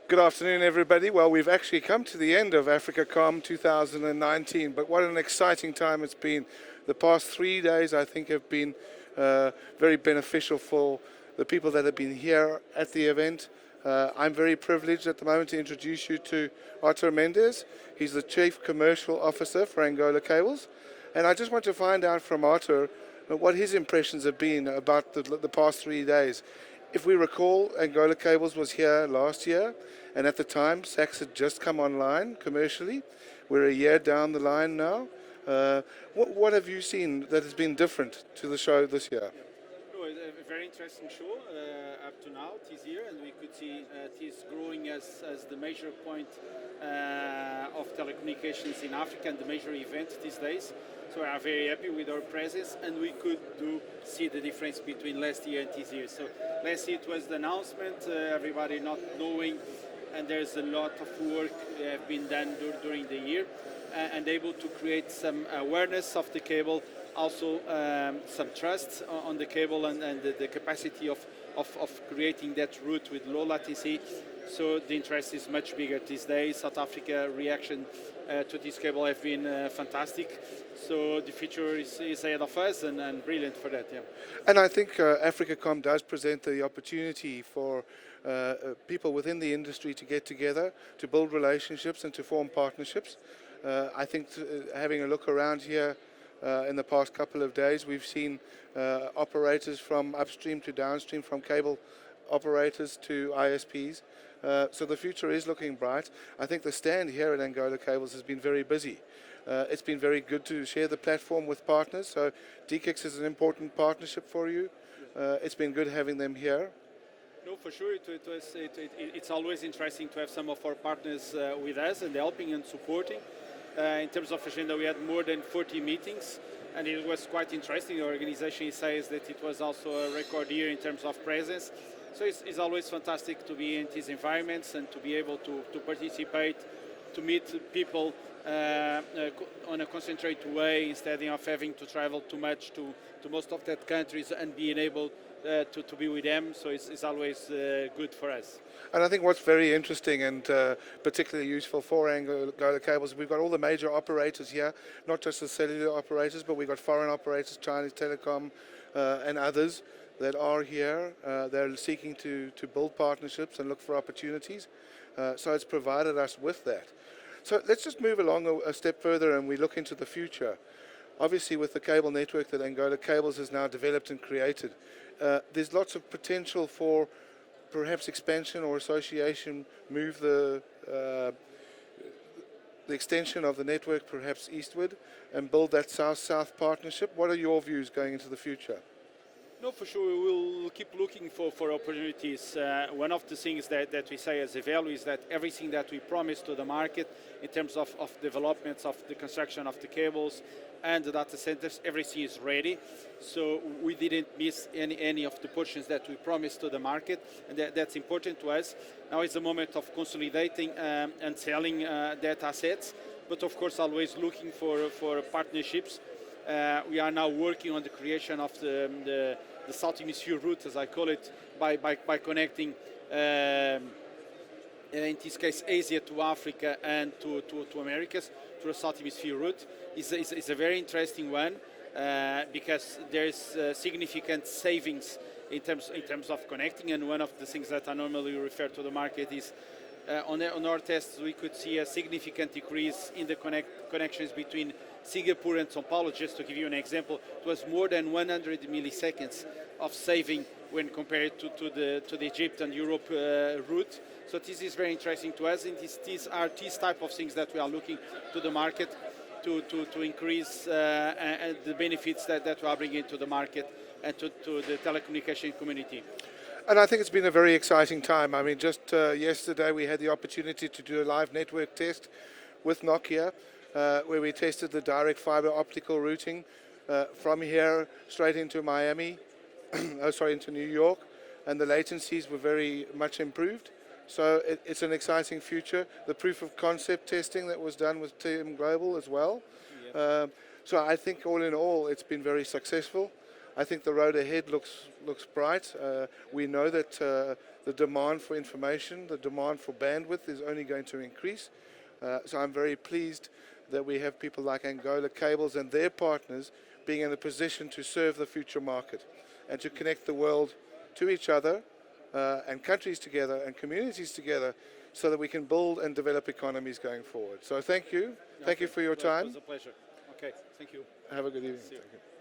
Good afternoon, everybody. Well, we've actually come to the end of AfricaCom 2019, but what an exciting time it's been. The past 3 days, I think, have been very beneficial for the people that have been here at the event. I'm very privileged at the moment to introduce you to Artur Mendes. He's the Chief Commercial Officer for Angola Cables. And I just want to find out from Artur what his impressions have been about the past 3 days. If we recall, Angola Cables was here last year, and at the time, SACS had just come online commercially. We're a year down the line now. What have you seen that has been different to the show this year? No, a very interesting show up to now. It is here, and we could see it is growing as the major point of telecommunications in Africa and the major event these days. So we are very happy with our presence, and we could see the difference between last year and this year. So last year it was the announcement, everybody not knowing, and there's a lot of work have been done during the year, and able to create some awareness of the cable, also some trust on the cable and the capacity of creating that route with low latency. So the interest is much bigger these days. South Africa reaction to this cable have been fantastic. So the future is ahead of us, and brilliant for that. Yeah. And I think AfricaCom does present the opportunity for people within the industry to get together, to build relationships and to form partnerships. I think having a look around here in the past couple of days, we've seen operators from upstream to downstream, from cable operators to ISPs. So the future is looking bright. I think the stand here at Angola Cables has been very busy. It's been very good to share the platform with partners. So DKIX is an important partnership for you. It's been good having them here. No, for sure. It's always interesting to have some of our partners with us and helping and supporting. In terms of agenda, we had more than 40 meetings, and it was quite interesting. The organization says that it was also a record year in terms of presence. So it's always fantastic to be in these environments and to be able to participate, to meet people on a concentrated way instead of having to travel too much to most of that countries and being able to be with them. So it's always good for us. And I think what's very interesting and particularly useful for Angola Cables, we've got all the major operators here, not just the cellular operators, but we've got foreign operators, Chinese Telecom and others that are here. They're seeking to build partnerships and look for opportunities. So it's provided us with that. So let's just move along a step further and we look into the future. Obviously, with the cable network that Angola Cables has now developed and created, there's lots of potential for perhaps expansion or association, move the extension of the network perhaps eastward and build that south-south partnership. What are your views going into the future? No, for sure, we will keep looking for opportunities. One of the things that we say as a value is that everything that we promise to the market in terms of developments of the construction of the cables and the data centers, everything is ready. So we didn't miss any of the portions that we promised to the market, and that's important to us. Now is the moment of consolidating and selling that assets, but of course always looking for partnerships. We are now working on the creation of the South Hemisphere route, as I call it, by connecting, in this case, Asia to Africa and to Americas through a South Hemisphere route. It's a very interesting one because there's significant savings in terms of connecting, and one of the things that I normally refer to the market is on our tests we could see a significant decrease in the connections between Singapore and São Paulo. Just to give you an example, it was more than 100 milliseconds of saving when compared to the Egypt and Europe route. So this is very interesting to us, and these are these type of things that we are looking to the market to increase the benefits that we are bringing to the market and to the telecommunication community. And I think it's been a very exciting time. I mean, just yesterday we had the opportunity to do a live network test with Nokia, where we tested the direct fiber optical routing from here straight into Miami, into New York, and the latencies were very much improved. So it's an exciting future. The proof of concept testing that was done with TM Global as well. Yep. So I think all in all, it's been very successful. I think the road ahead looks bright. We know that the demand for information, the demand for bandwidth is only going to increase. So I'm very pleased that we have people like Angola Cables and their partners being in a position to serve the future market and to connect the world to each other and countries together and communities together so that we can build and develop economies going forward. So thank you. Thank you for your time. It was a pleasure. Okay, thank you. Have a good evening. See you. Thank you.